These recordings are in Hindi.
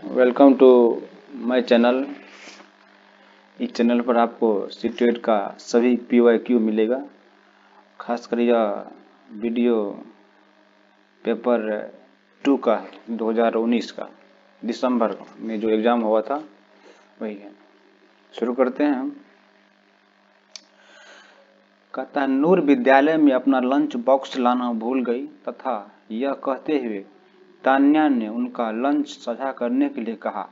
Welcome to my channel. इस चैनल पर आपको सीटेट का सभी PYQ मिलेगा। खासकर यह वीडियो पेपर 2 का 2019 का दिसंबर में जो एग्ज़ाम हुआ था वही है। शुरू करते हैं हम। कहता है, नूर विद्यालय में अपना लंच बॉक्स लाना भूल गई तथा यह कहते हुए तान्या ने उनका लंच साझा करने के लिए कहा,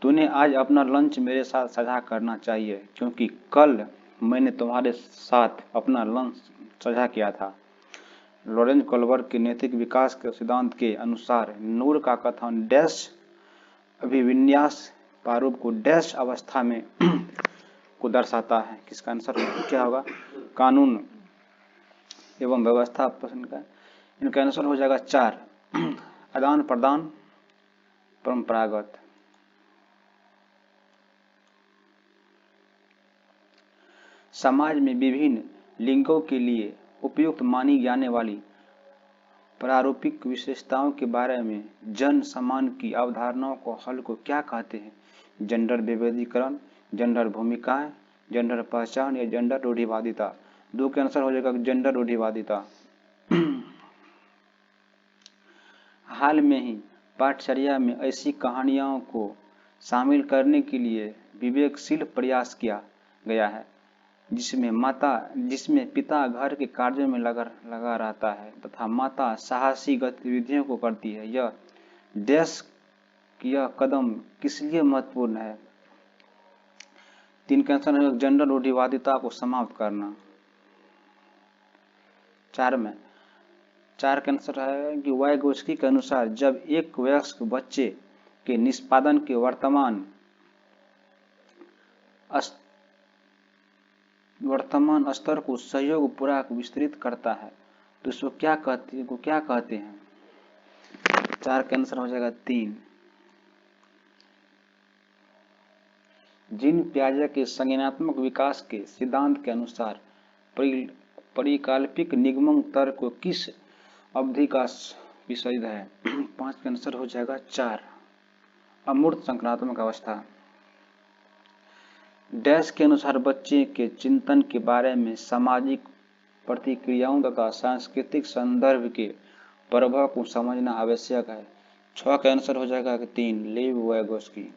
तूने आज अपना लंच मेरे साथ साझा करना चाहिए क्योंकि कल मैंने तुम्हारे साथ अपना लंच साझा किया था। लॉरेंस कोहलबर्ग के नैतिक विकास के सिद्धांत के अनुसार नूर का कथन डैश अभिविन्यास प्रारूप को डैश अवस्था में को दर्शाता है। किसका आंसर क्या होगा? कानून एवं व्यवस्था प्रश्न का इनका आंसर हो जाएगा 4 आदान प्रदान परंपरागत। समाज में विभिन्न लिंगों के लिए उपयुक्त मानी जाने वाली प्रारूपिक विशेषताओं के बारे में जन सम्मान की अवधारणाओं को हल को क्या कहते हैं? जेंडर विभेदीकरण, जेंडर भूमिकाएं, जेंडर पहचान या जेंडर रूढ़िवादिता। 2 के आंसर हो जाएगा जेंडर रूढ़िवादिता। हाल में ही पाठचर्या में ऐसी कहानियों को शामिल करने के लिए विवेकशील प्रयास किया गया है जिसमें पिता घर के कार्यों में लगा रहता है तथा माता साहसी गतिविधियों को करती है। यह कदम किस लिए महत्वपूर्ण है? 3 का आंसर है जेंडर रूढ़िवादिता को समाप्त करना। 4 का आंसर है कि वाइगोत्स्की के अनुसार जब एक वयस्क बच्चे के निष्पादन के वर्तमान स्तर को सहयोग पूर्वक विस्तृत करता है तो इसको क्या कहते हैं? 4 का आंसर हो जाएगा 3। जीन पियाजे के संज्ञानात्मक विकास के सिद्धांत के अनुसार परिकल्पिक निगमन तर्क को किस अवधि का विषय है? 5 का आंसर हो जाएगा 4 अमूर्त संक्रात्मक अवस्था। डैश के अनुसार बच्चे के चिंतन के बारे में सामाजिक प्रतिक्रियाओं तथा सांस्कृतिक संदर्भ के प्रभाव को समझना आवश्यक है। 6 का आंसर हो जाएगा 3 लेव वाइगोत्स्की।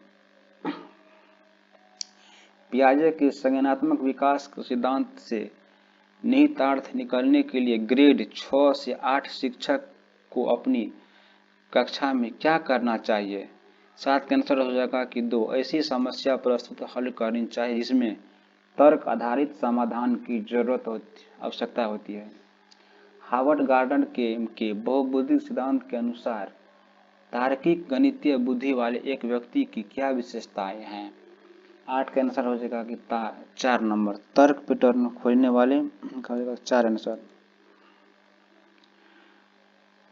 पियाजे के संज्ञानात्मक विकास के सिद्धांत से निहितार्थ निकालने के लिए ग्रेड 6 से 8 शिक्षक को अपनी कक्षा में क्या करना चाहिए? 7 का आंसर हो जाएगा कि 2 ऐसी समस्या प्रस्तुत हल करनी चाहिए जिसमें तर्क आधारित समाधान की आवश्यकता होती है। हार्वर्ड गार्डन के बहुबुद्धि सिद्धांत के अनुसार तार्किक गणितीय बुद्धि वाले एक व्यक्ति की क्या विशेषताएं हैं? 8 का आंसर हो जाएगा कि 4 नंबर तर्क पैटर्न खोजने वाले का हो जाएगा 4 आंसर।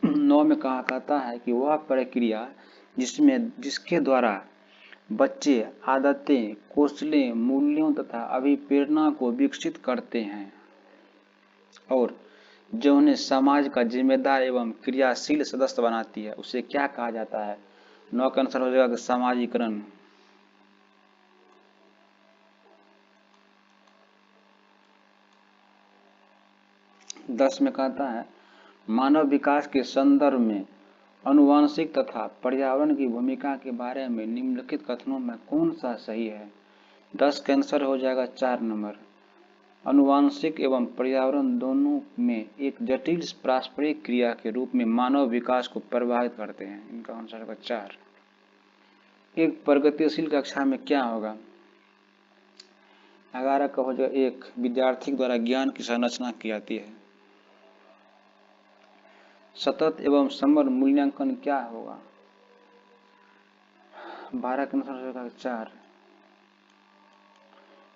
9 में कहा कहता है कि वह प्रक्रिया जिसके द्वारा बच्चे आदतें, कौशलें, मूल्यों तथा अभिप्रेरणा को विकसित करते हैं और जो उन्हें समाज का जिम्मेदार एवं क्रियाशील सदस्य बनाती है उसे क्या कहा जाता है? 9 का आंसर हो जाएगा समाजीकरण। 10 में कहता है मानव विकास के संदर्भ में आनुवंशिक तथा पर्यावरण की भूमिका के बारे में निम्नलिखित कथनों में कौन सा सही है? 10 का आंसर हो जाएगा 4 नंबर आनुवंशिक एवं पर्यावरण दोनों में एक जटिल पारस्परिक क्रिया के रूप में मानव विकास को प्रभावित करते हैं। इनका आंसर होगा 4। एक प्रगतिशील कक्षा में क्या होगा? 11 का हो जाएगा 1 विद्यार्थी द्वारा ज्ञान की संरचना की जाती है। सतत एवं समग्र मूल्यांकन क्या होगा? 12 का आंसर हो जाएगा 4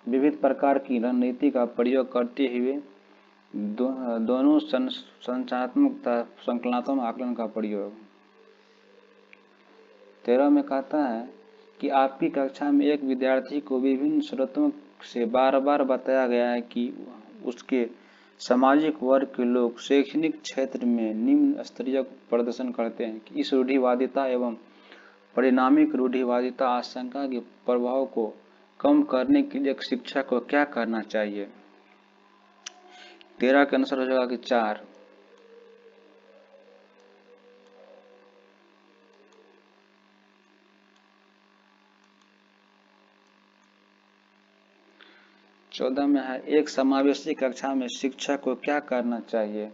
विविध प्रकार की रणनीति का प्रयोग करते हुए दोनों संरचनात्मक तथा संकलनात्मक आकलन का प्रयोग। 13 में कहता है कि आपकी कक्षा में एक विद्यार्थी को विभिन्न स्रोतों से बार बार बताया गया है कि उसके सामाजिक वर्ग के लोग शैक्षणिक क्षेत्र में निम्न स्तरीय प्रदर्शन करते हैं कि इस रूढ़िवादिता एवं परिणामिक रूढ़िवादिता आशंका के प्रभाव को कम करने के लिए शिक्षक को क्या करना चाहिए। 13 के आंसर हो जाएगा कि 4। चौदह में है एक समावेशी कक्षा में शिक्षक को क्या करना चाहिए।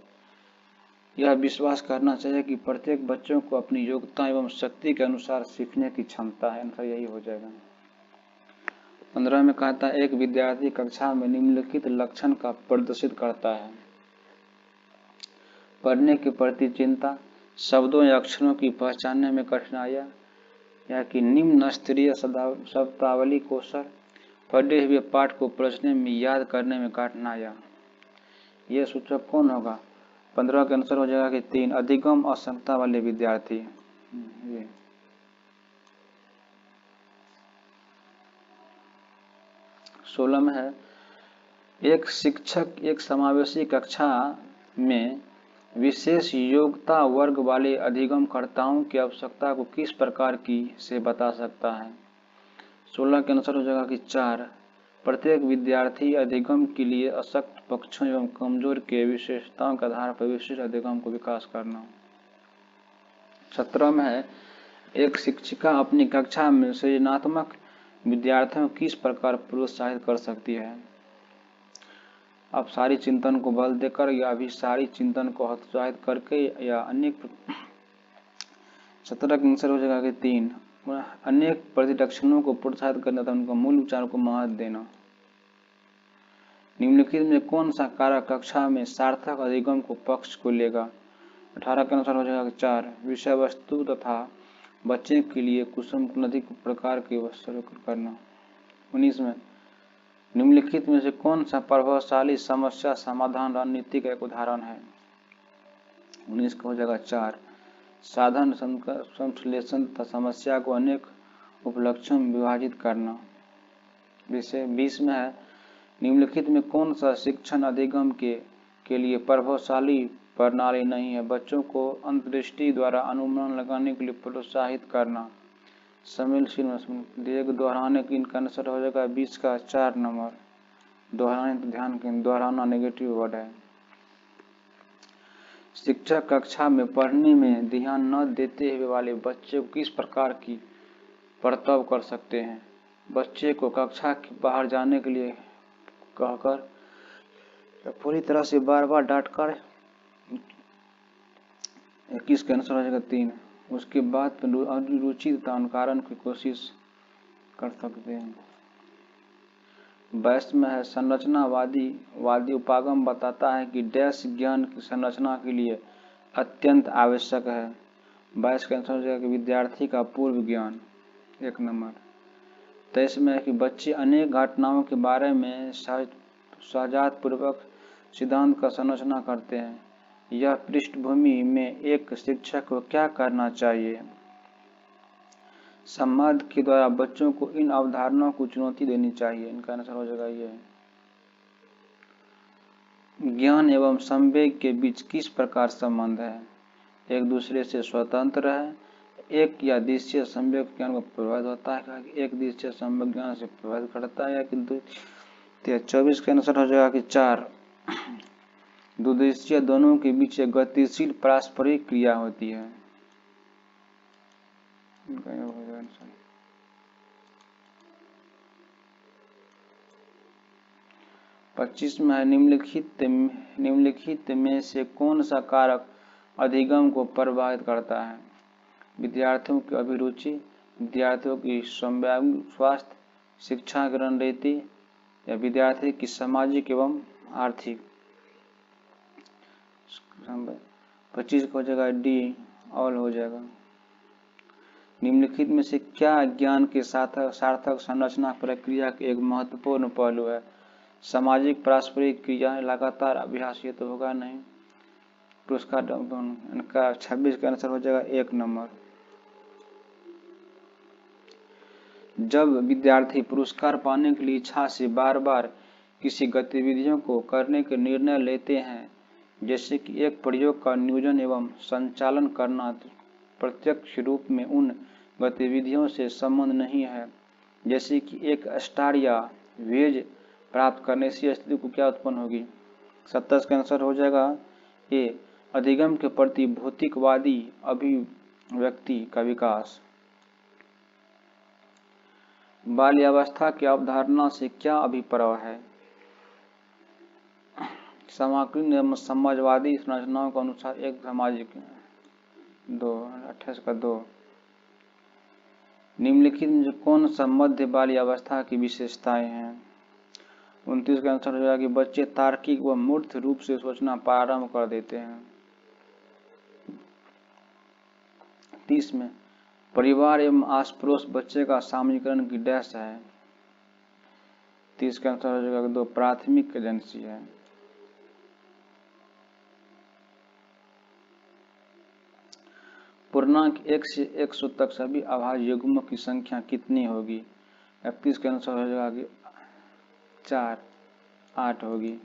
यह विश्वास करना चाहिए कि प्रत्येक बच्चों को अपनी योग्यता एवं शक्ति के अनुसार सीखने की क्षमता है। आंसर यही हो जाएगा। 15 में कहता है एक विद्यार्थी कक्षा में निम्नलिखित लक्षण का प्रदर्शित करता है। पढ़ने के प्रति चिंता, शब्दों या अक्षरों की पहचानने में कठिनाइयाँ, या कि निम्न स्तरीय शब्दावली कौशल, पढ़े हुए पाठ को पढ़ने में याद करने में कठिनाइयाँ। यह सूचक कौन होगा। 15 का आंसर हो जाएगा कि 3 अधिगम अक्षमता वाले विद्यार्थी। ये 16 में है एक शिक्षक एक समावेशी कक्षा में विशेष योग्यता वर्ग वाले अधिगमकर्ताओं की आवश्यकता को किस प्रकार की से बता सकता है। 16 के आंसर हो जाएगा कि 4 प्रत्येक विद्यार्थी अधिगम के लिए अशक्त पक्षों एवं कमजोर के विशेषताओं के आधार पर विशिष्ट अधिगम को विकास करना। 17 में है एक शिक्षिका अपनी कक्षा में सृजनात्मक विद्यार्थियों को किस प्रकार प्रोत्साहित कर सकती है। अब सारी चिंतन को बल देकर या अभिसारी चिंतन को हतोत्साहित करके या अनेक। 17 का आंसर हो जाएगा कि 3 अनेक प्रतिरक्षणों को प्रोत्साहित करना था उनका मूल विचारों को महत्व देना। निम्नलिखित में कौन सा कारक कक्षा में सार्थक अधिगम को पक्ष को लेगा। 18 के अनुसार हो जाएगा 4 विषय वस्तु तथा बच्चे के लिए कुसुम अधिक प्रकार के वस्तु करना। 19 में निम्नलिखित में से कौन सा प्रभावशाली समस्या समाधान रणनीति का एक उदाहरण है। 19 का हो जाएगा 4 साधन संश्लेषण तथा समस्या को अनेक उपलक्ष्यों में विभाजित करना। विषय 20 में है निम्नलिखित में कौन सा शिक्षण अधिगम के लिए प्रभावशाली प्रणाली नहीं है। बच्चों को अंतर्दृष्टि द्वारा अनुमान लगाने के लिए प्रोत्साहित करना। सम्मिलशील दोहराने की इनका आंसर हो जाएगा 20 का 4 नंबर। दोहराने तो ध्यान के दोहराना नेगेटिव वर्ड है। शिक्षक कक्षा में पढ़ने में ध्यान न देते हुए वाले बच्चे को किस प्रकार की बर्ताव कर सकते हैं। बच्चे को कक्षा के बाहर जाने के लिए कहकर या पूरी तरह से बार बार डांटकर। 21 का आंसर हो जाएगा 3 उसके बाद रुचि तथा अनुकरण की कोशिश कर सकते हैं। 22 में है संरचनावादी उपागम बताता है कि डैश ज्ञान की संरचना के लिए अत्यंत आवश्यक है। 22 का आंसर हो जाएगा कि विद्यार्थी का पूर्व ज्ञान 1 नंबर। 23 में है कि बच्चे अनेक घटनाओं के बारे में सहजात पूर्वक सिद्धांत का संरचना करते हैं। यह पृष्ठभूमि में एक शिक्षक को क्या करना चाहिए। संवाद के द्वारा बच्चों को इन अवधारणाओं को चुनौती देनी चाहिए। इनका आंसर हो जाएगा ये ज्ञान एवं संवेग के बीच किस प्रकार संबंध है। एक दूसरे से स्वतंत्र है। एक या दृश्य संवेग ज्ञान को प्रभावित होता है, एक दृश्य संवेग ज्ञान से प्रभावित करता है, या कि 24 का आंसर हो जाएगा कि 4 दुदृश्य दोनों के बीच एक गतिशील पारस्परिक क्रिया होती है। 25 में है निम्नलिखित में से कौन सा कारक अधिगम को प्रभावित करता है। विद्यार्थियों की अभिरुचि, विद्यार्थियों की समव्यापी स्वास्थ्य, शिक्षा की रणनीति, या विद्यार्थी की सामाजिक एवं आर्थिक। 25 का हो जाएगा डी ऑल हो जाएगा। निम्नलिखित में से क्या ज्ञान के सार्थक संरचना प्रक्रिया के एक महत्वपूर्ण पहलू है। सामाजिक पारस्परिक क्रिया, लगातार अभ्यास, ये तो होगा नहीं। पुरस्कार इनका 26 का आंसर हो जाएगा 1 नंबर। जब विद्यार्थी पुरस्कार पाने के लिए इच्छा से बार बार किसी गतिविधियों को करने के निर्णय लेते हैं, जैसे कि एक प्रयोग का नियोजन एवं संचालन करना, तो प्रत्यक्ष रूप में उन गतिविधियों से संबंध नहीं है। जैसे कि एक स्टार या वेज प्राप्त करने से स्थिति को क्या उत्पन्न होगी। 27 का आंसर हो जाएगा ए, अधिगम के प्रति भौतिकवादी अभिव्यक्ति का विकास। बाल्यावस्था की अवधारणा से क्या अभिप्राय है। समकालीन एवं समाजवादी संरचनाओं के अनुसार एक सामाजिक 28 का 2। निम्नलिखित में कौन सा मध्य बाल्यावस्था की विशेषताएं हैं। 29 का आंसर हो जाएगा कि बच्चे तार्किक व मूर्त रूप से सोचना प्रारंभ कर देते हैं। 30 में परिवार एवं आस पड़ोस बच्चे का सामाजिकरण की डैश है। 30 का आंसर हो जाएगा 2, प्राथमिक एजेंसी है। पूर्णांक 1 से 100 तक सभी अभाज्य युग्मों की संख्या कितनी होगी। 31 का आंसर हो जाएगा कि 4, 8 होगी।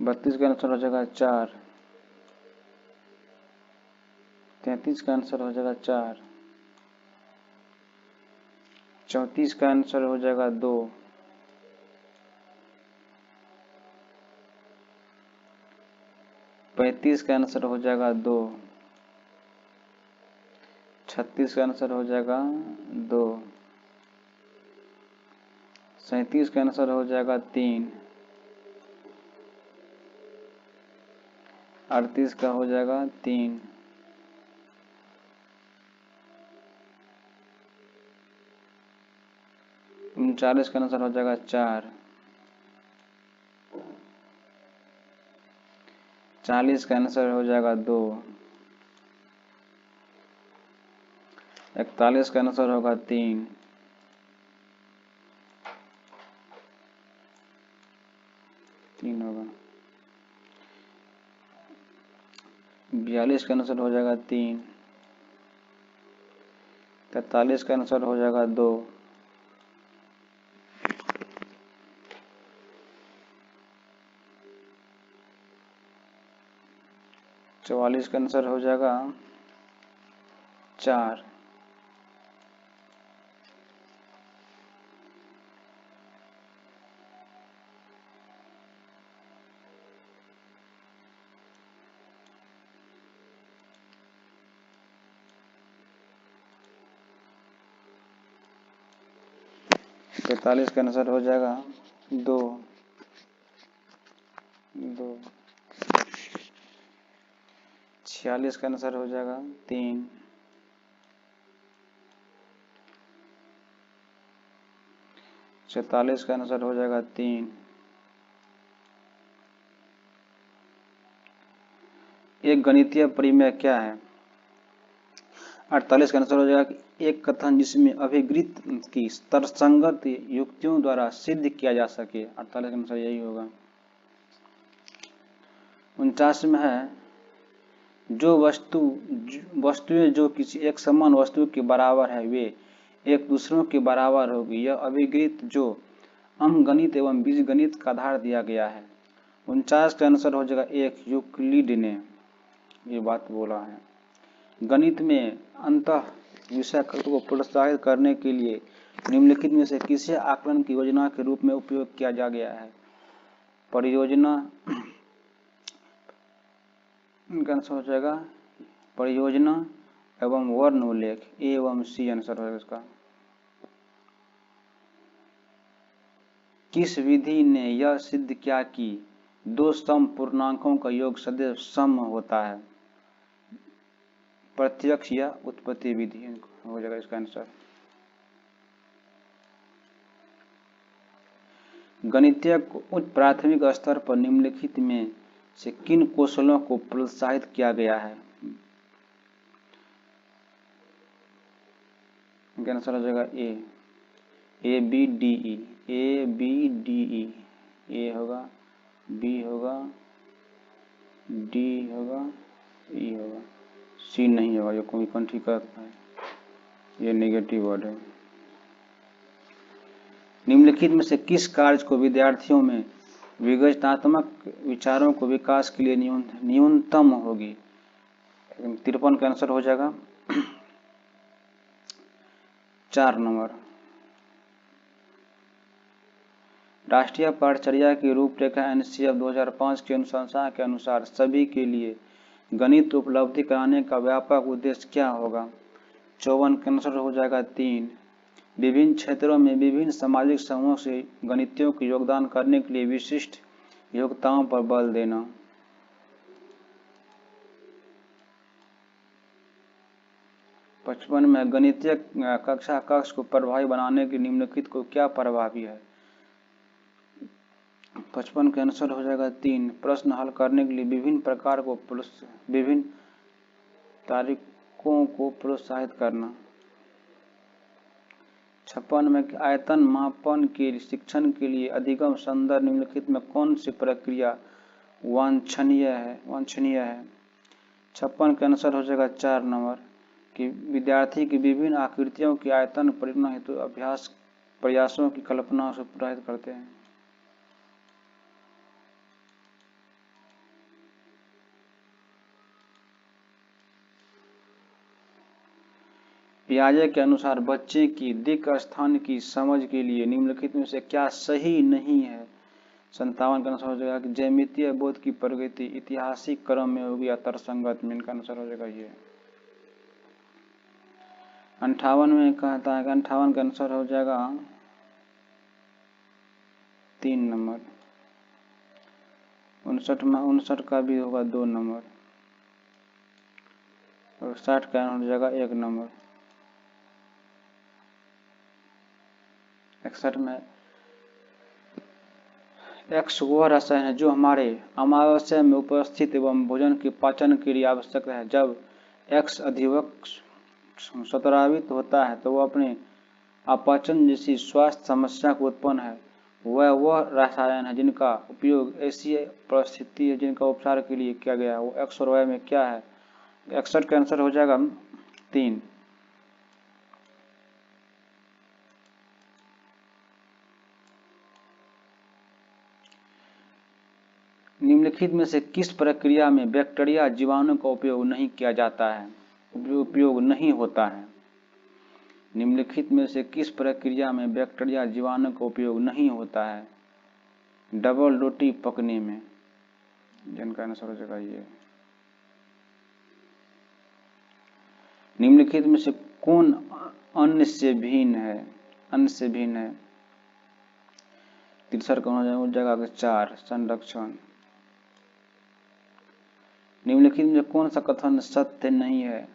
32 का आंसर हो जाएगा 4। 33 का आंसर हो जाएगा 4। 34 का आंसर हो जाएगा 2। 35 का आंसर हो जाएगा 2। 36 का आंसर हो जाएगा 2। 37 का आंसर हो जाएगा 3। 38 का हो जाएगा 3। 39 का आंसर हो जाएगा 4। 40 का आंसर हो जाएगा 2। 41 का आंसर होगा 3। 3 होगा। 42 का आंसर हो जाएगा 3। 43 का आंसर हो जाएगा 2। 44 का आंसर हो जाएगा 4। 45 का आंसर हो जाएगा 2। 46 का आंसर हो जाएगा 3। 47 का आंसर हो जाएगा 3। एक गणितीय परिमेय क्या है। 48 का आंसर हो जाएगा कि एक कथन जिसमें अभिगृत की तर्कसंगत युक्तियों द्वारा सिद्ध किया जा सके। 48 का आंसर यही होगा। 49 में है जो वस्तुएं जो किसी एक समान वस्तु के बराबर है वे एक दूसरों के बराबर होगी। यह अभिगृत जो अंकगणित एवं बीजगणित का आधार दिया गया है। 49 का आंसर हो जाएगा 1, यूक्लिड ने ये बात बोला है। गणित में अंतः विषय को प्रोत्साहित करने के लिए निम्नलिखित में से किसे आकलन की योजना के रूप में उपयोग किया जा गया है। परियोजना इनका आंसर हो जाएगा परियोजना एवं वर्ण उल्लेख, ए एवं सी आंसर होगा इसका। किस विधि ने यह सिद्ध किया कि दो सम पूर्णांकों का योग सदैव सम होता है। प्रत्यक्ष या उत्पत्ति विधि हो जाएगा इसका आंसर। गणितीय को उच्च प्राथमिक स्तर पर निम्नलिखित में से किन कौशलों को प्रोत्साहित किया गया है। इनका आंसर हो जाएगा A B D E, A B D E, A होगा, बी होगा, डी होगा, ई होगा, सी नहीं होगा, ये कोई कंट्री का है, ये नेगेटिव वर्ड है। निम्नलिखित में से किस कार्य को विद्यार्थियों में विवेचनात्मक विचारों को विकास के लिए न्यूनतम होगी? 53 का आंसर हो जाएगा 4 नंबर। राष्ट्रीय पाठचर्या की रूपरेखा एनसीएफ 2005 की अनुशंसा के अनुसार सभी के लिए गणित उपलब्धि कराने का व्यापक उद्देश्य क्या होगा? 54 का आंसर हो जाएगा 3। विभिन्न क्षेत्रों में विभिन्न सामाजिक समूहों से गणितियों को योगदान करने के लिए विशिष्ट योग्यताओं पर बल देना। पचपन में गणितीय कक्षा कक्ष को प्रभावी बनाने के निम्नलिखित को क्या प्रभावी है? 55 का आंसर हो जाएगा 3। प्रश्न हल करने के लिए विभिन्न प्रकार को विभिन्न तरीकों को प्रोत्साहित करना। 56 में आयतन मापन के शिक्षण के लिए अधिगम संदर्भ निम्नलिखित में कौन सी प्रक्रिया वांछनीय है? 56 का आंसर हो जाएगा 4 नंबर कि विद्यार्थी की विभिन्न आकृतियों की आयतन परिगणना हेतु अभ्यास प्रयासों की कल्पना से प्रोत्साहित करते हैं। पियाजे के अनुसार बच्चे की दिक् स्थान की समझ के लिए निम्नलिखित में से क्या सही नहीं है? 57 का आंसर हो जाएगा कि ज्यामितीय बोध की प्रगति ऐतिहासिक क्रम में होगी या तर्कसंगत में। इनका आंसर हो जाएगा ये। 58 में कहता है कि 58 का आंसर हो जाएगा 3 नंबर। 59 में 59 का भी होगा 2 नंबर और 60 का हो जाएगा 1 नंबर। 61 में एक्स वह रसायन है जो हमारे अमावस्या में उपस्थित एवं भोजन के पाचन के लिए आवश्यक है। जब एक्स अधिवक स्वतरावित होता है तो वह अपने अपाचन जैसी स्वास्थ्य समस्या को उत्पन्न है। वह रसायन है जिनका उपयोग ऐसी परिस्थिति है जिनका उपचार के लिए किया गया है। वो एक्स और वाई में क्या है? 61 का आंसर हो जाएगा 3। निम्नलिखित में से किस प्रक्रिया में बैक्टीरिया जीवाणु का उपयोग नहीं किया जाता है? उपयोग नहीं होता है। निम्नलिखित में से किस प्रक्रिया में बैक्टीरिया जीवाणु का उपयोग नहीं होता है? डबल रोटी पकने में। जिनका आंसर हो जाएगा ये। निम्नलिखित में से कौन अन्न से भिन्न है? अन्न से भिन्न है। 63 का हो जाएगा 4 संरक्षण। निम्नलिखित में कौन सा कथन सत्य नहीं है?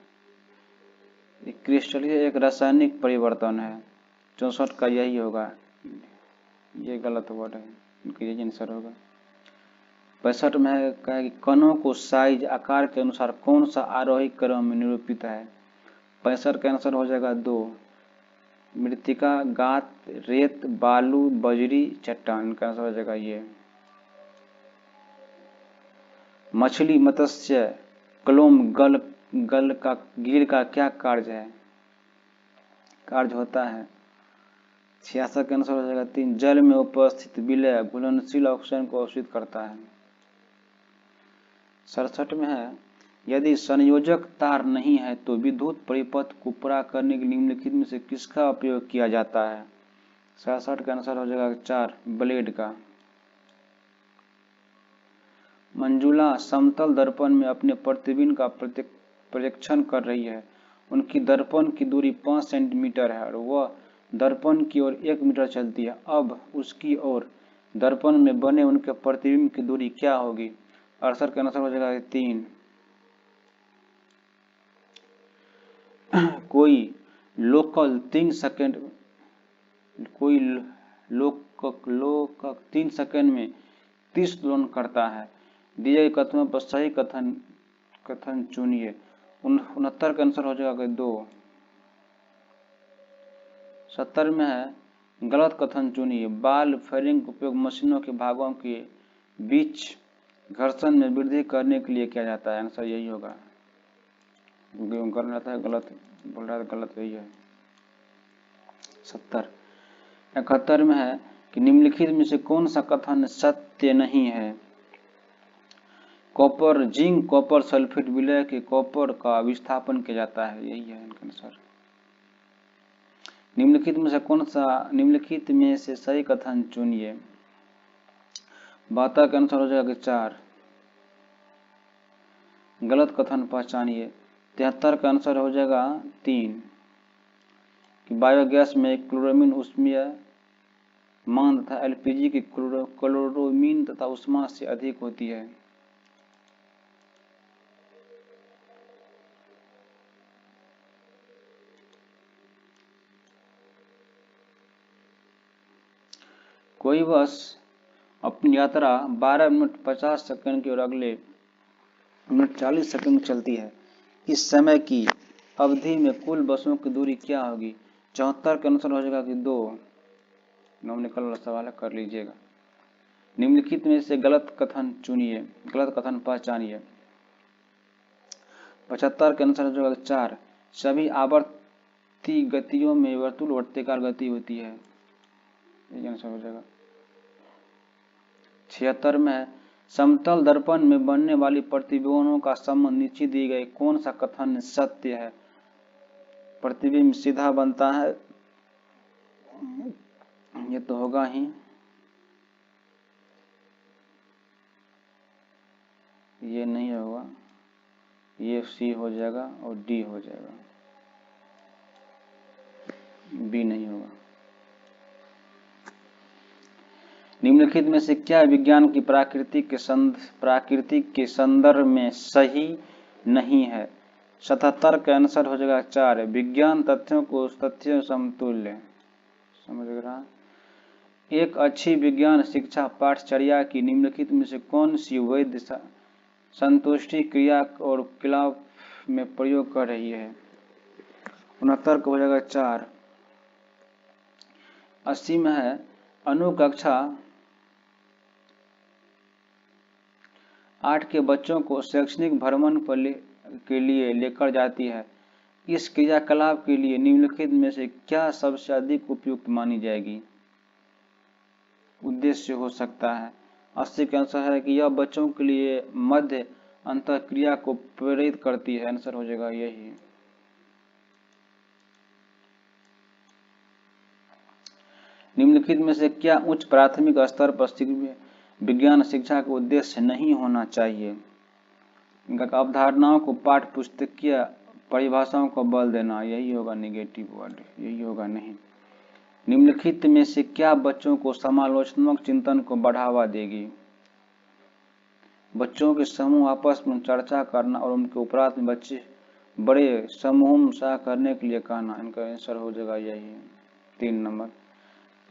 क्रिस्टलीय एक रासायनिक परिवर्तन है। 64 का यही होगा, ये गलत वर्ड है, इनका यही आंसर होगा। 65 में कहा कि कणों को साइज आकार के अनुसार कौन सा आरोही क्रम में निरूपित है? 65 का आंसर हो जाएगा 2। मृत्तिका, गात, रेत, बालू, बजरी, चट्टान। का आंसर हो जाएगा ये। मछली, मत्स्य, क्लोम, गल का गिर का क्या कार्य है? कार्य होता है 66 का आंसर हो जाएगा 3। जल में उपस्थित विलय घुलनशील ऑक्सीजन को अवशोषित करता है। 67 में है यदि संयोजक तार नहीं है तो विद्युत परिपथ को पूरा करने के निम्नलिखित में से किसका उपयोग किया जाता है? 67 का आंसर हो जाएगा 4 ब्लेड का। मंजुला समतल दर्पण में अपने प्रतिबिंब का प्रोजेक्शन कर रही है। उनकी दर्पण की दूरी 5 सेंटीमीटर है और वह दर्पण की ओर 1 मीटर चलती है। अब उसकी ओर दर्पण में बने उनके प्रतिबिंब की दूरी क्या होगी? 68 का आंसर हो जाएगा 3। कोई लोकल 3 सेकंड में 30 दोलन करता है। दिए गए कथनों पर सही कथन चुनिए। 69 का आंसर हो जाएगा 2। 70 में है गलत कथन चुनिए। बाल फेयरिंग उपयोग मशीनों के भागों के बीच घर्षण में वृद्धि करने के लिए किया जाता है। आंसर यही होगा, गलत रहता है, गलत बोल रहा है, गलत यही है। 70 71 में है कि निम्नलिखित में से कौन सा कथन सत्य नहीं है। कॉपर जिंक कॉपर सल्फेट विलय के कॉपर का विस्थापन किया जाता है, यही है इनका आंसर। निम्नलिखित में से सही कथन चुनिए। 72 का आंसर हो जाएगा 4। गलत कथन पहचानिए। 73 का आंसर हो जाएगा 3 कि बायोगैस में क्लोरामीन ऊष्मीय मान तथा एलपीजी की क्लोरोमीन तथा ऊष्मा से अधिक होती है। कोई बस अपनी यात्रा 12 मिनट 50 सेकंड की और अगले मिनट 40 सेकंड चलती है। इस समय की अवधि में कुल बसों की दूरी क्या होगी। 74 का आंसर हो जाएगा कि 2। नॉमिकल वाला सवाल है, कर लीजिएगा। निम्नलिखित में से गलत कथन चुनिए, गलत कथन पहचानिए। 75 का आंसर हो जाएगा 4। सभी आवर्ती गतियों में वर्तुल वर्तिकार गति होती है, ये आंसर हो जाएगा। 76 में समतल दर्पण में बनने वाली प्रतिबिंबों का संबंध नीचे दी गई कौन सा कथन सत्य है। प्रतिबिंब सीधा बनता है, ये तो होगा ही। ये नहीं होगा, ये सी हो जाएगा और डी हो जाएगा, बी नहीं होगा। निम्नलिखित में से क्या विज्ञान की प्राकृतिक के संदर्भ में सही नहीं है। 77 का आंसर हो जाएगा 4। विज्ञान तथ्यों समतुल्य, समझ रहा। एक अच्छी विज्ञान शिक्षा पाठचर्या की निम्नलिखित में से कौन सी वैध संतुष्टि क्रिया और क्रिया में प्रयोग कर रही है। 69 का हो जाएगा 4। 80 में है अनुकक्षा 8 के बच्चों को शैक्षणिक भ्रमण के लिए लेकर जाती है। इस क्रियाकलाप के लिए निम्नलिखित में से क्या सबसे अधिक उपयुक्त मानी जाएगी। उद्देश्य हो सकता है। 80 का आंसर है कि यह बच्चों के लिए मध्य अंतःक्रिया को प्रेरित करती है, आंसर हो जाएगा यही। निम्नलिखित में से क्या उच्च प्राथमिक स्तर पर विज्ञान शिक्षा का उद्देश्य नहीं होना चाहिए। इनका अवधारणाओं को पाठ्य पुस्तकीय परिभाषाओं को बल देना, यही होगा निगेटिव वर्ड, यही होगा नहीं। निम्नलिखित में से क्या बच्चों को समालोचनात्मक चिंतन को बढ़ावा देगी। बच्चों के समूह आपस में चर्चा करना और उनके उपरांत में बच्चे बड़े समूह में सह करने के लिए कहना, इनका आंसर हो जाएगा यही 3 नंबर।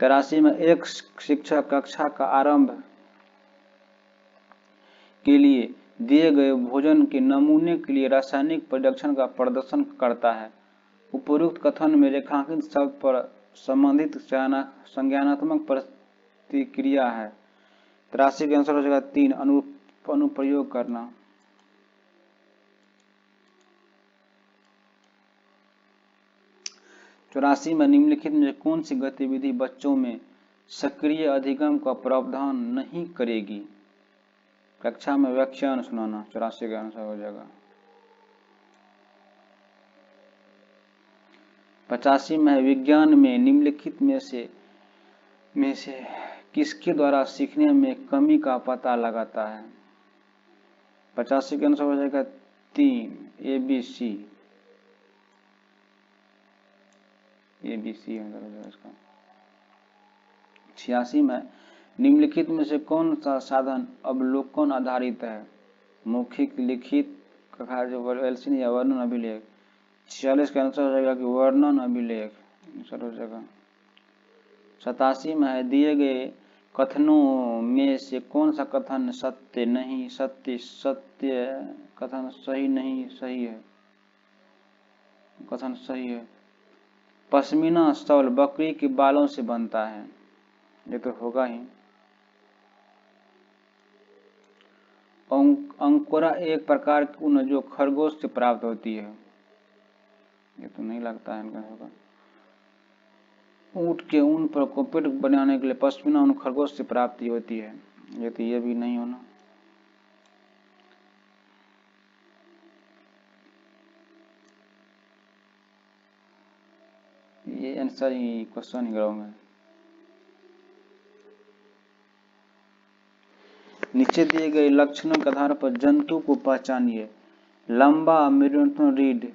83 में एक शिक्षक कक्षा का आरंभ के लिए दिए गए भोजन के नमूने के लिए रासायनिक परीक्षण का प्रदर्शन करता है। उपरोक्त कथन में रेखांकित शब्द पर संबंधित संज्ञानात्मक प्रतिक्रिया है। 83 का आंसर हो जाएगा 3 अनुप्रयोग करना। चौरासी में निम्नलिखित में कौन सी गतिविधि बच्चों में सक्रिय अधिगम का प्रावधान नहीं करेगी। कक्षा में व्याख्यान सुनाना, 84 का आंसर हो जाएगा। 85 में विज्ञान में निम्नलिखित में से किसके द्वारा सीखने में कमी का पता लगाता है। 85 का आंसर हो जाएगा 3 ABC, ABC आंसर हो जाएगा इसका। 86 में निम्नलिखित में से कौन सा साधन अवलोकन आधारित है। मौखिक, लिखित, एल्सिन या वर्णन अभिलेख। 46 का आंसर हो जाएगा कि वर्णन अभिलेख, आंसर हो जाएगा। 87 में है दिए गए कथनों में से कौन सा कथन सत्य नहीं कथन सही नहीं सही है। कथन सही है। पश्मीना शॉल बकरी के बालों से बनता है, ये तो होगा ही। अंकुरा एक प्रकार की ऊन जो खरगोश से प्राप्त होती है। ये तो नहीं लगता है इनका होगा। ऊँट के ऊन पर कपड़े बनाने के लिए पश्मीना ऊन खरगोश से प्राप्ति होती है। ये तो ये भी नहीं होना। ये आंसर ही क्वेश्चन ही रॉन्ग है। नीचे दिए गए लक्षणों के आधार पर जंतु को पहचानिए। लंबा मेरुदंड रीढ़,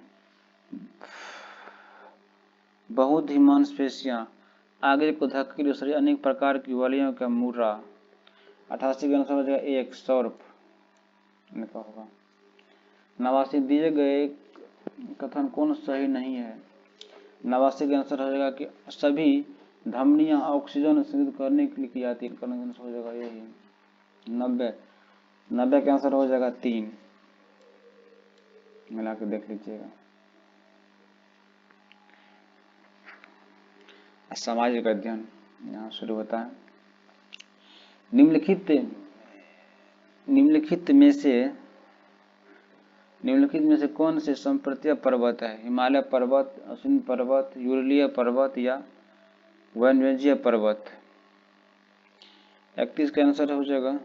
बहुत ही मांसपेशियां, आगे को धकेली शरीर, अनेक प्रकार की वलियों का मुर्रा। 88 के अनुसार हो जाएगा एक सौर्प इनका होगा। 89 दिए गए कथन कौन सही नहीं है। 89 के अनुसार हो जाएगा कि सभी धमनियां ऑक्सीजन संग्रहित करने के लिए की जाती है। आंसर हो जाएगा यही। 90 के आंसर हो जाएगा 3। मिला के देख लीजिएगा। सामाजिक अध्ययन यहाँ शुरू होता है। निम्नलिखित में से कौन से संपर्तीय पर्वत है। हिमालय पर्वत, अश्विनी पर्वत, यूरलीय पर्वत या वैनवेजीय पर्वत। 31 का आंसर हो जाएगा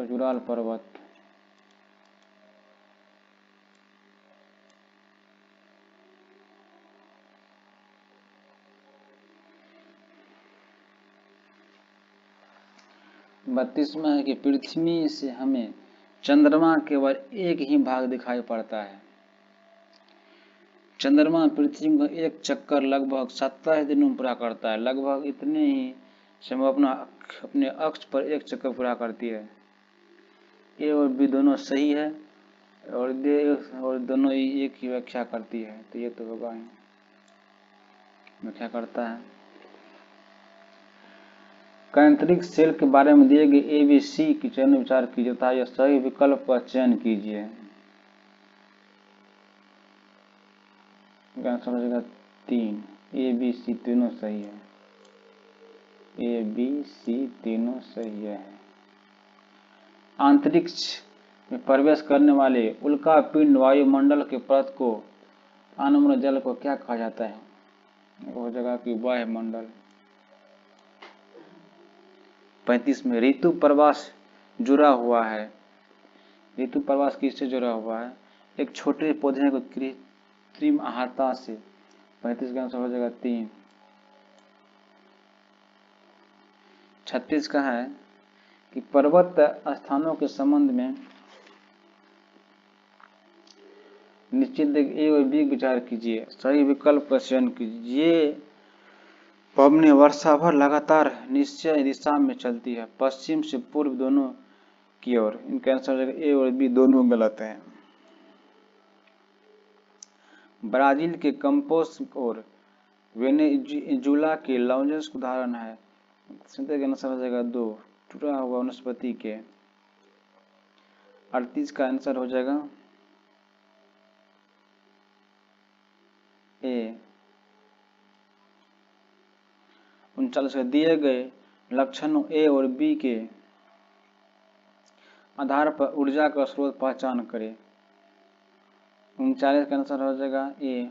जुराल पर्वत। बत्तीसवां है कि पृथ्वी से हमें चंद्रमा केवल एक ही भाग दिखाई पड़ता है। चंद्रमा पृथ्वी का एक चक्कर लगभग 27 दिनों में पूरा करता है। लगभग इतने ही समय अपने अक्ष पर एक चक्कर पूरा करती है। ए और बी दोनों सही है और दोनों ही एक ही व्याख्या करती है, तो ये तो होगा ही व्याख्या करता है। कैंत्रिक सेल के बारे में दिए गए ABC की चयन विचार कीजिए तथा यह सही विकल्प का चयन कीजिए। आंसर हो जाएगा 3। ABC तीनों सही है। ABC तीनों सही है। अंतरिक्ष में प्रवेश करने वाले उल्कापिंड वायुमंडल के परत को आनम्र जल को क्या कहा जाता है। वो जगह की वायुमंडल। 35 में ऋतु प्रवास जुड़ा हुआ है। ऋतु प्रवास किससे जुड़ा हुआ है। एक छोटे पौधे को कृत्रिम आहता से। 35 का आंसर हो जाएगा 3। 36 का है कि पर्वत स्थानों के संबंध में निश्चित ए और बी विचार कीजिए, सही विकल्प का चयन कीजिए। ये पवने वर्षा भर लगातार निश्चय दिशा में चलती है, पश्चिम से पूर्व दोनों की ओर। इनका आंसर ए और बी दोनों गलत है। ब्राजील के कंपोस और वेनेजुला के लॉन्जेस उदाहरण है। के आंसर हो जाएगा 2, टूटा हुआ वनस्पति के। 38 का आंसर हो जाएगा ए। 39 का दिए गए लक्षणों ए और बी के आधार पर ऊर्जा का स्रोत पहचान करें। 39 का आंसर हो जाएगा ए,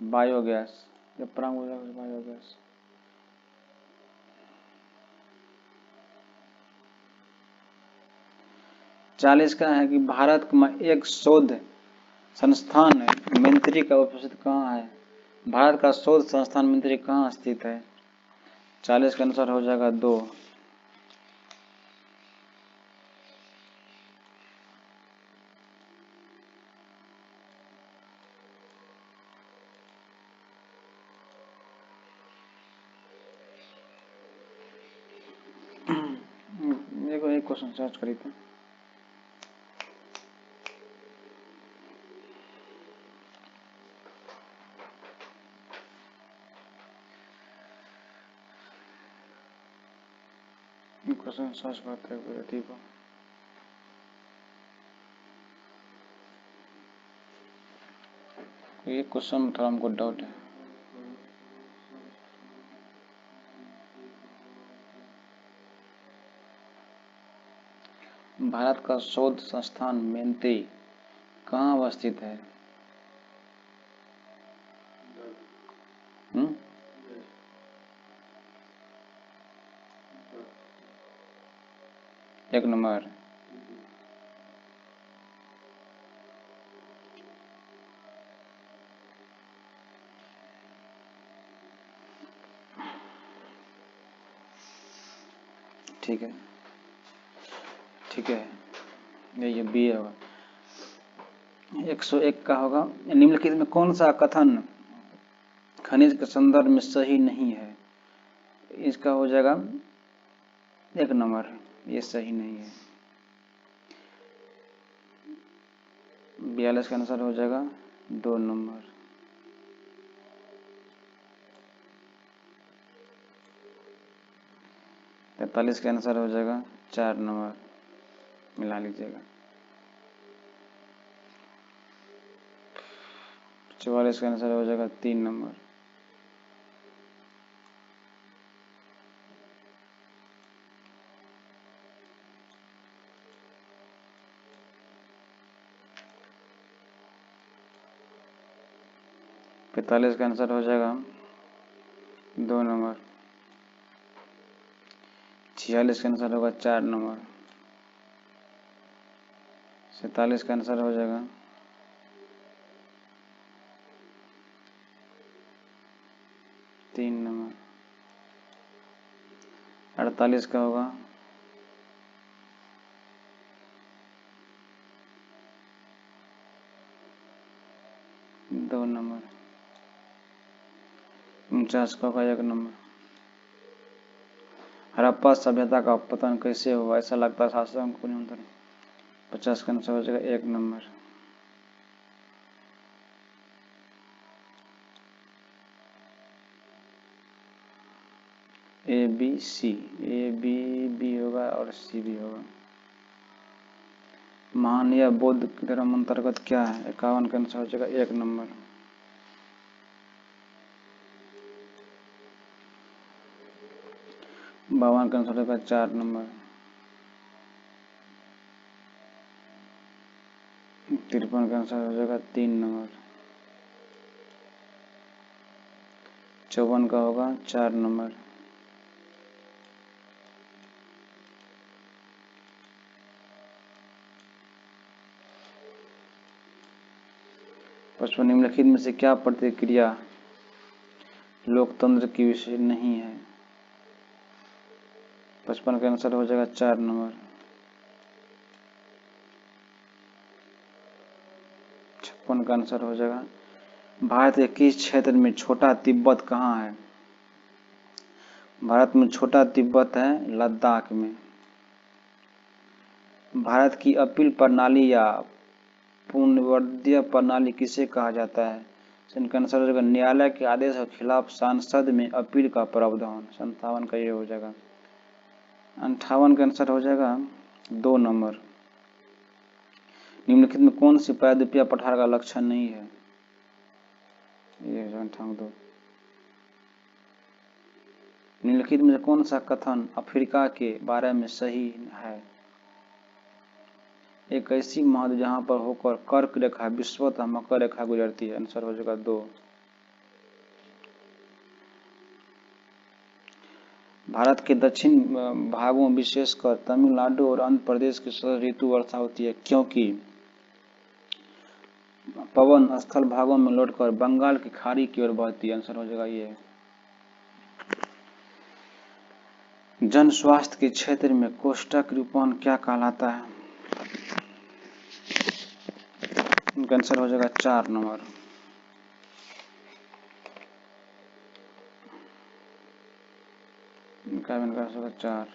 बायोगैस। जब प्रांग ऊर्जा बायोगैस। चालीस का है कि भारत में एक शोध संस्थान मंत्री का उपस्थित कहाँ है। भारत का शोध संस्थान मंत्री कहाँ स्थित है। 40 का आंसर हो जाएगा 2। क्वेश्चन सर्च करी थे। क्वेश्चन सर्च करते हुए ठीक हो। ये क्वेश्चन में थोड़ा हमको डाउट है। भारत का शोध संस्थान मेंते कहाँ अवस्थित है? एक नंबर। ठीक है, ठीक है, ये बी होगा। 101 का होगा, निम्नलिखित में कौन सा कथन खनिज के संदर्भ में सही नहीं है? इसका हो जाएगा एक नंबर, ये सही नहीं है। 42 का आंसर हो जाएगा 2 नंबर। 43 का आंसर हो जाएगा 4 नंबर, मिला लीजिएगा। 44 का आंसर हो जाएगा 3 नंबर। पैंतालीस का आंसर हो जाएगा 2 नंबर। 46 का आंसर होगा 4 नंबर। 47 का आंसर हो जाएगा 3 नंबर। 48 का होगा 2 नंबर। 49 का होगा 1 नंबर। हड़प्पा सभ्यता का पतन कैसे हुआ? ऐसा लगता है शासकों को नियंत्रण। 50 का आंसर हो जाएगा 1 number. A B C, A B B होगा और सी भी होगा। महान बौद्ध धर्म अंतर्गत क्या है? 51 का आंसर हो जाएगा 1 नंबर। 52 का आंसर होगा 4 नंबर। 53 का आंसर हो जाएगा 3 नंबर। 54 का होगा 4 नंबर। 55 निम्नलिखित में से क्या प्रतिक्रिया लोकतंत्र की विषय नहीं है? 55 का आंसर हो जाएगा 4 नंबर। 56 का आंसर हो जाएगा। भारत के किस क्षेत्र में छोटा तिब्बत कहाँ है? भारत में छोटा तिब्बत है लद्दाख में। भारत की अपील प्रणाली या पुनर्विद्या प्रणाली किसे कहा जाता है? इनका आंसर हो जाएगा न्यायालय के आदेश के खिलाफ सांसद में अपील का प्रावधान। 57 का ये हो जाएगा। 58 का आंसर हो जाएगा 2 नंबर। निम्नलिखित में कौन सी प्रायद्वीपीय पठार का लक्षण नहीं है? ये 2। निम्नलिखित में से कौन सा कथन अफ्रीका के बारे में सही है? एक ऐसी महाद्वीप जहां पर होकर कर्क रेखा विषुवतः मकर रेखा गुजरती है। आंसर हो जाएगा 2। भारत के दक्षिण भागों विशेषकर तमिलनाडु और आंध्र प्रदेश की सर्द ऋतु वर्षा होती है क्योंकि पवन स्थल भागों में लौटकर बंगाल की खाड़ी की ओर बहती है। आंसर हो जाएगा ये। जन स्वास्थ्य के क्षेत्र में कोष्ठक रूपांतरण क्या कहलाता है? इनका आंसर हो जाएगा 4 नंबर। इनका आंसर होगा 4।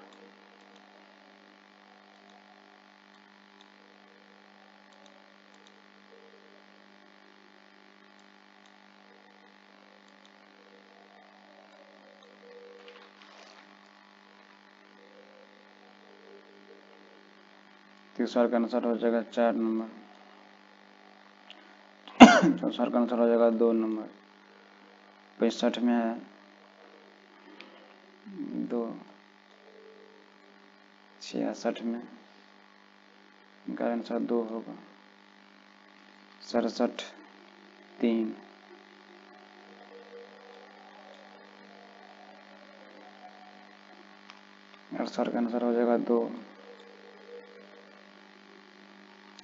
तीसरा का आंसर हो जाएगा 4 नंबर। चौथा का आंसर हो जाएगा 2 नंबर। 65 में है 2। 66 में इनका आंसर 2 होगा। 67 3। 68 का आंसर हो जाएगा 2।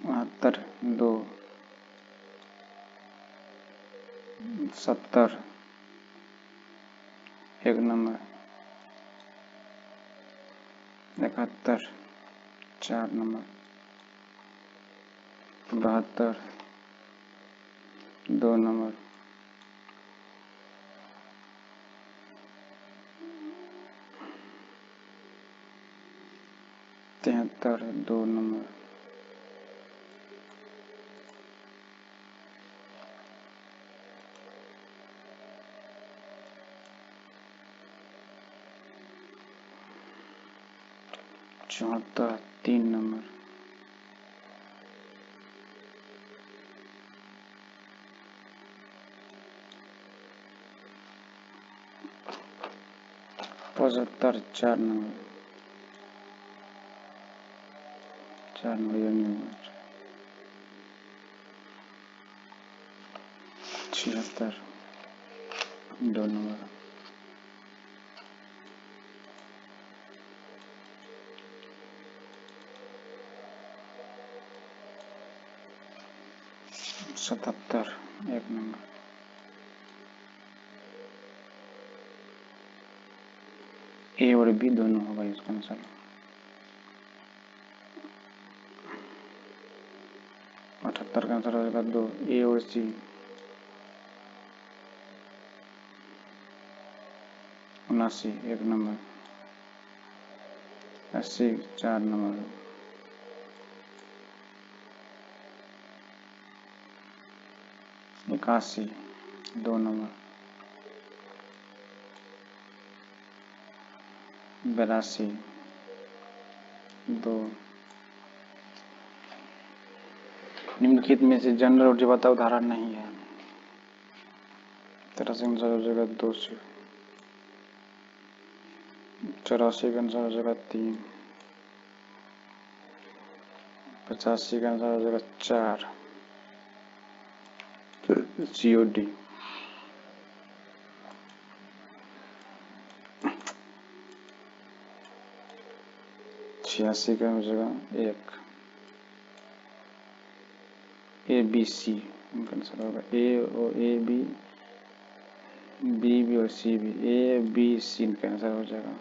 69 2। 70 1 number. 71 4 number. 72 2 number. 73 2 number. 74 3 number. 75 4 number. 4 number. 76 2 number. 77 1 number. 'A' और 'बी' दोनों होगा इसका आंसर। 78 का आंसर हो जाएगा 2 'ए' और 'सी'। 79 1 नंबर। 80 4 नंबर। 81 2 नंबर। 82 2। निम्नलिखित में से जनरल और जवाब उदाहरण नहीं है। 83 आंसर हो जाएगा 2 से। 84 का आंसर हो जाएगा 3। 85 का आंसर हो जाएगा 4 COD। 86 का हो जाएगा 1 ABC। इनका आंसर होगा A और AB, B और C भी। ABC इनका आंसर हो जाएगा।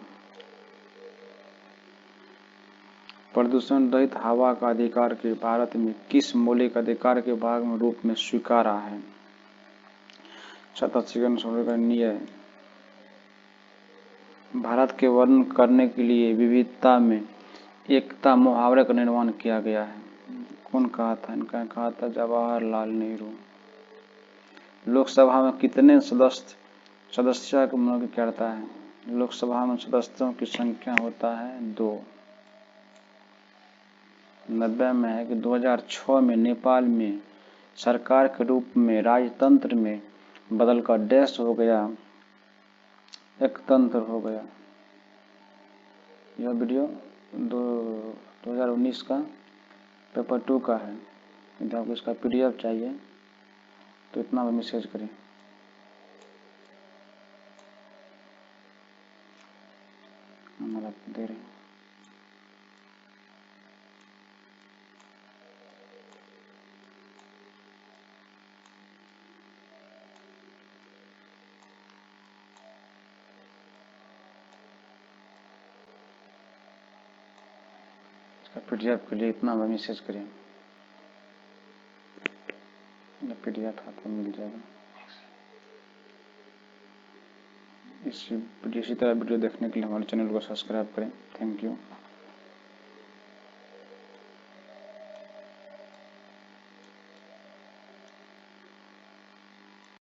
प्रदूषण रहित हवा का अधिकार के भारत में किस मौलिक अधिकार के भाग में रूप में स्वीकारा है? 87 का आंसर होगा न्याय। भारत के वर्णन करने के लिए विविधता में एकता मुहावरे का निर्माण किया गया है। कौन कहा था? इनका कहा था जवाहरलाल नेहरू। लोकसभा में कितने सदस्य का मनोनीत करता है? लोकसभा में सदस्यों की संख्या होता है 2। 90 में है कि 2006 में नेपाल में सरकार के रूप में राजतंत्र में बदलकर डैश हो गया, एक तंत्र हो गया। यह वीडियो 2019 का पेपर 2 का है। यदि आपको इसका PDF चाहिए तो इतना मैसेज करें। हम आपको दे रहे हैं। इसका PDF के लिए इतना मैसेज करें। PDF हाथ में मिल जाएगा। इसी तरह वीडियो देखने के लिए हमारे चैनल को सब्सक्राइब करें। Thank you.